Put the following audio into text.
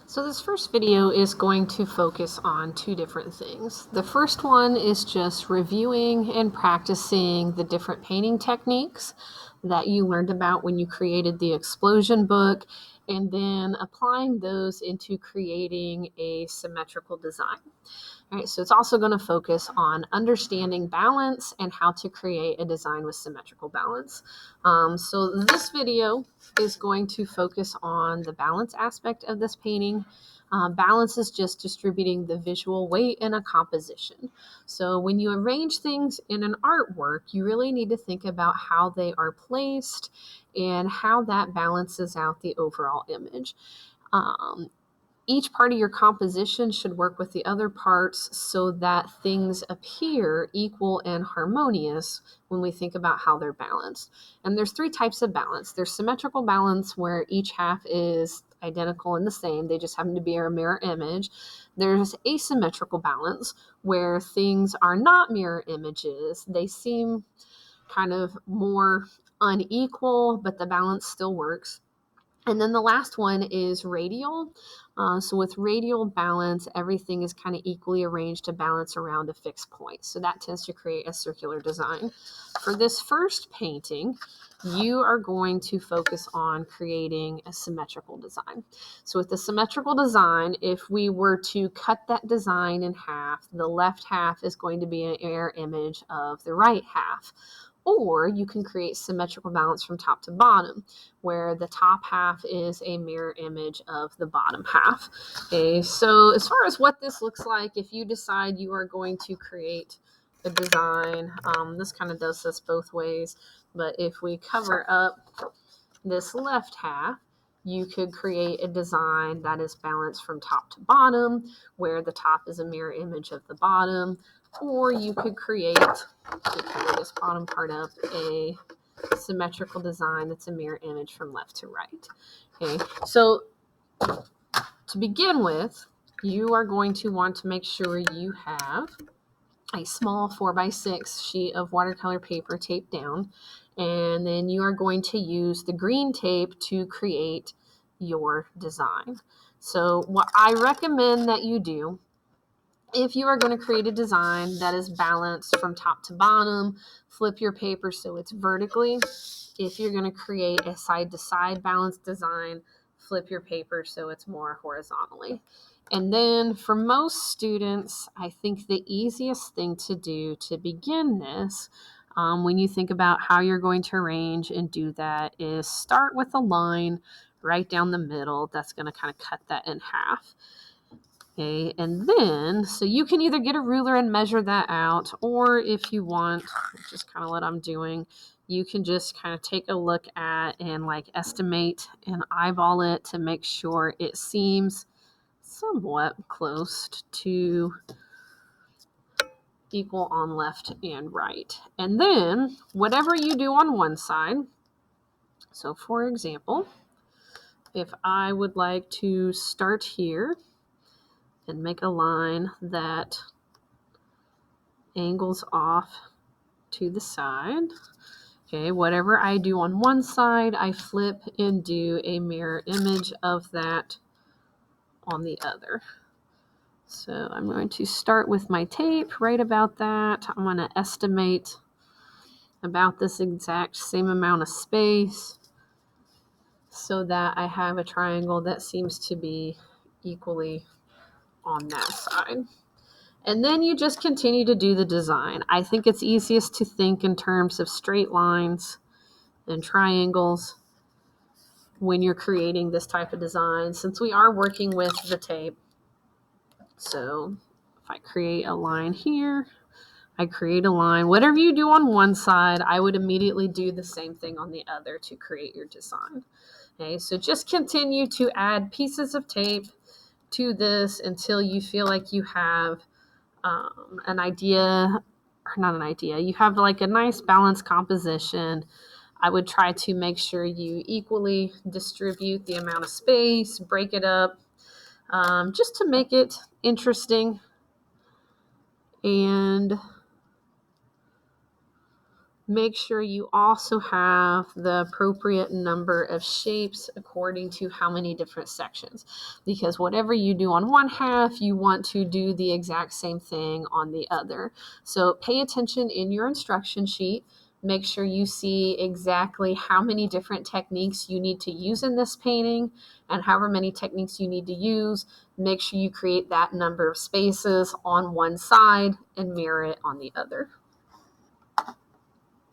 So this first video is going to focus on two different things. The first one is just reviewing and practicing the different painting techniques that you learned about when you created the explosion book, and then applying those into creating a symmetrical design. All right, so it's also going to focus on understanding balance and how to create a design with symmetrical balance. So this video is going to focus on the balance aspect of this painting. Balance is just distributing the visual weight in a composition. So when you arrange things in an artwork, you really need to think about how they are placed and how that balances out the overall image. Each part of your composition should work with the other parts so that things appear equal and harmonious when we think about how they're balanced. And there's three types of balance. There's symmetrical balance, where each half is identical and the same. They just happen to be a mirror image. There's asymmetrical balance, where things are not mirror images. They seem kind of more unequal, but the balance still works. And then the last one is radial. So with radial balance, everything is kind of equally arranged to balance around a fixed point. So that tends to create a circular design. For this first painting, you are going to focus on creating a symmetrical design. So with the symmetrical design, if we were to cut that design in half, the left half is going to be an mirror image of the right half. Or you can create symmetrical balance from top to bottom, where the top half is a mirror image of the bottom half. Okay, so as far as what this looks like, if you decide you are going to create a design, this kind of does this both ways, but if we cover up this left half, you could create a design that is balanced from top to bottom, where the top is a mirror image of the bottom. Or you could create, to cover this bottom part up, a symmetrical design that's a mirror image from left to right. Okay, so to begin with, you are going to want to make sure you have a small 4x6 sheet of watercolor paper taped down, and then you are going to use the green tape to create your design. So what I recommend that you do, if you are going to create a design that is balanced from top to bottom, flip your paper so it's vertically. If you're going to create a side-to-side balanced design, flip your paper so it's more horizontally. And then for most students, I think the easiest thing to do to begin this, when you think about how you're going to arrange and do that, is start with a line right down the middle that's going to kind of cut that in half. Okay, and then, so you can either get a ruler and measure that out, or if you want, which is kind of what I'm doing, you can just kind of take a look at and like estimate and eyeball it to make sure it seems somewhat close to equal on left and right. And then whatever you do on one side, so for example, if I would like to start here and make a line that angles off to the side. Okay, whatever I do on one side, I flip and do a mirror image of that on the other. So I'm going to start with my tape right about that. I'm going to estimate about this exact same amount of space so that I have a triangle that seems to be equally on that side. And then you just continue to do the design. I think it's easiest to think in terms of straight lines and triangles when you're creating this type of design, since we are working with the tape. So if I create a line here, I create a line. Whatever you do on one side, I would immediately do the same thing on the other to create your design. Okay, so just continue to add pieces of tape to this until you feel like you have an idea, or not an idea, you have like a nice balanced composition. I would try to make sure you equally distribute the amount of space, break it up, just to make it interesting. And Make sure you also have the appropriate number of shapes according to how many different sections, because whatever you do on one half, you want to do the exact same thing on the other. So pay attention in your instruction sheet. Make sure you see exactly how many different techniques you need to use in this painting, and however many techniques you need to use, make sure you create that number of spaces on one side and mirror it on the other.